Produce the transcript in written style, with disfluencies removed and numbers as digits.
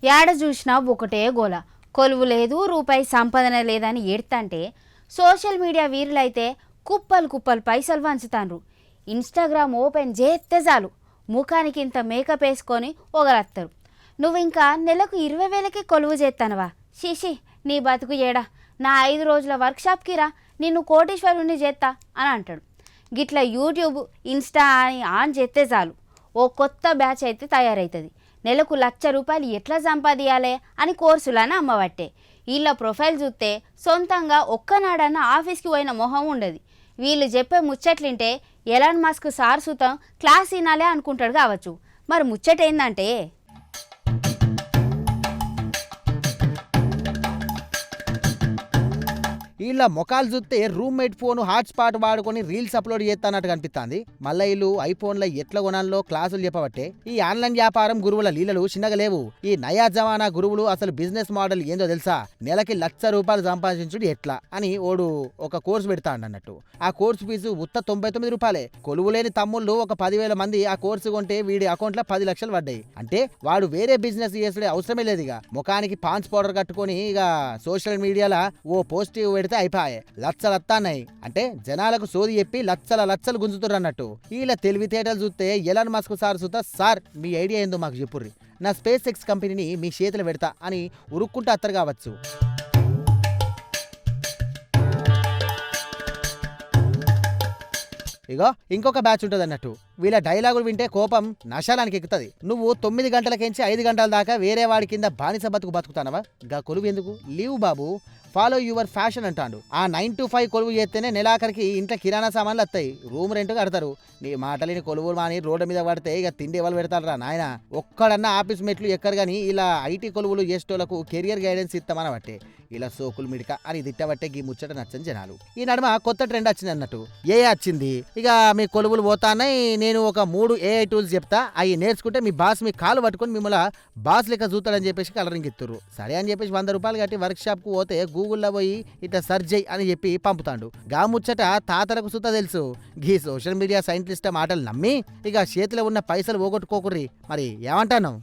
ఏడ చూసినా ఒకటే గోల. కొలువు లేదు, రూపాయి సంపాదన లేదని ఏడ్తంటే సోషల్ మీడియా వీరులైతే కుప్పలు కుప్పలు పైసలు వంచుతాండ్రు. ఇన్స్టాగ్రామ్ ఓపెన్ చేస్తే చాలు ముఖానికి ఇంత మేకప్ వేసుకొని ఒగరత్తారు. నువ్వు ఇంకా నెలకు 20,000కి కొలువు చేస్తానవా? షీషి, నీ బతుకు ఏడా, నా 5 రోజుల వర్క్షాప్కి రా, నిన్ను కోటీశ్వరుని చేస్తా అని అంటాడు. గిట్లా యూట్యూబ్, ఇన్స్టా అని ఆన్ చేస్తే చాలు ఓ కొత్త బ్యాచ్ అయితే తయారవుతుంది. నెలకు ₹1,00,000 ఎట్లా సంపాదించాలి అని కోర్సులని అమ్మబట్టే. వీళ్ళ ప్రొఫైల్ చూస్తే సొంతంగా ఒక్కనాడన్నా ఆఫీస్కి పోయిన మొహం ఉండదు. వీళ్ళు చెప్పే ముచ్చట్లింటే ఎలాన్ మస్క్ సార్ సుతం క్లాస్ వినాలే అనుకుంటాడు కావచ్చు. మరి ముచ్చట ఏందంటే, వీళ్ళ మొఖాలు చూస్తే రూమ్మేట్ ఫోన్ హాట్స్పాట్ వాడుకొని రీల్స్ అప్లోడ్ చేస్తానట్టు కనిపిస్తుంది. మళ్ళీ వీళ్ళు ఐఫోన్లో ఎట్లా కొనాలో క్లాసులు చెప్పబట్టే ఈ ఆన్లైన్ వ్యాపారం గురువుల లీలలు చిన్నగా లేవు. ఈ నయా జమానా గురువులు అసలు బిజినెస్ మోడల్ ఏందో తెలుసా? నెలకి ₹1,00,000 సంపాదించుడు ఎట్లా అని ఓడు ఒక కోర్సు పెడతాడన్నట్టు. ఆ కోర్సు ఫీజు ఉత్త ₹99. కొలువు లేని తమ్ముళ్ళు ఒక 10,000 మంది ఆ కోర్సు కొంటే వీడి అకౌంట్లో 10 లక్షలు పడ్డాయి. అంటే వాడు వేరే బిజినెస్ చేసే అవసరమే లేదు. ఇక ముఖానికి పాన్స్ పౌడర్ కట్టుకొని ఇక సోషల్ మీడియాలో ఓ పోస్టివ్ పెడితే అయిపోయాయి, లచ్చలత్తాన్నాయి. అంటే జనాలకు సోది చెప్పి లచ్చలు గుంజుతుర్రు అన్నట్టు. వీళ్ళ తెలివితేటలు చూస్తే ఎలాన్ మస్క్ సార్ చూస్తా, సార్ మీ ఐడియా ఏందో మాకు చెప్పుర్రి, నా స్పేస్ ఎక్స్ కంపెనీని మీ చేతులు పెడతా అని ఉరుక్కుంటూ అత్తరు కావచ్చు. ఇగో ఇంకొక బ్యాచ్ ఉంటుంది అన్నట్టు. వీళ్ళ డైలాగులు వింటే కోపం నశాలానికి ఎక్కుతుంది. నువ్వు 9 గంటలకించి 5 గంటల దాకా వేరే వాడి కింద బానిస బతుకుతానవా? గా కొలువు ఎందుకు? Leave Babu, follow your fashion అంటాడు. ఆ 9 to 5 కొలువు చేస్తేనే నెలాఖరికి ఇంట్లో కిరాణా సామాన్లు వస్తాయి, రూమ్ రెంట్ కడతారు. నీ మాటలేని కొలువు మాని రోడ్డు మీద పడితే ఇక తిండి ఎవరు పెడతారా నాయన? ఒక్కడన్నా ఆఫీస్ మెట్లు ఎక్కరు కానీ ఇలా ఐటీ కొలువులు చేసేటోళ్లకు కెరియర్ గైడెన్స్ ఇస్తామని బట్టే ఇలా సోకులు మిడిక అని తిట్టబట్టే గీ ముచ్చట నచ్చని జనాలు. ఈ నడుమ కొత్త ట్రెండ్ వచ్చింది అన్నట్టు. ఏ వచ్చింది ఇక మీ కొలువులు పోతాన్నాయి, నేను ఒక 3 AI టూల్స్ చెప్తా, అవి నేర్చుకుంటే మీ బాస్ మీ కాలు పట్టుకొని మిమ్మల్ని బాస్ లెక్క చూస్తాడని చెప్పేసి కలరింగ్ ఇస్తుర్రు. సరే అని చెప్పేసి ₹100 కట్టి వర్క్ షాప్ కు పోతే గూగుల్లో పోయి ఇట్లా సర్చ్ చేయి అని చెప్పి పంపుతాడు. గా ముచ్చట తాతలకు సుత తెలుసు. గీ సోషల్ మీడియా సైంటిస్ట్ మాటలు నమ్మి ఇక చేతిలో ఉన్న పైసలు పోగొట్టుకోకుర్రి. మరి ఏమంటాను?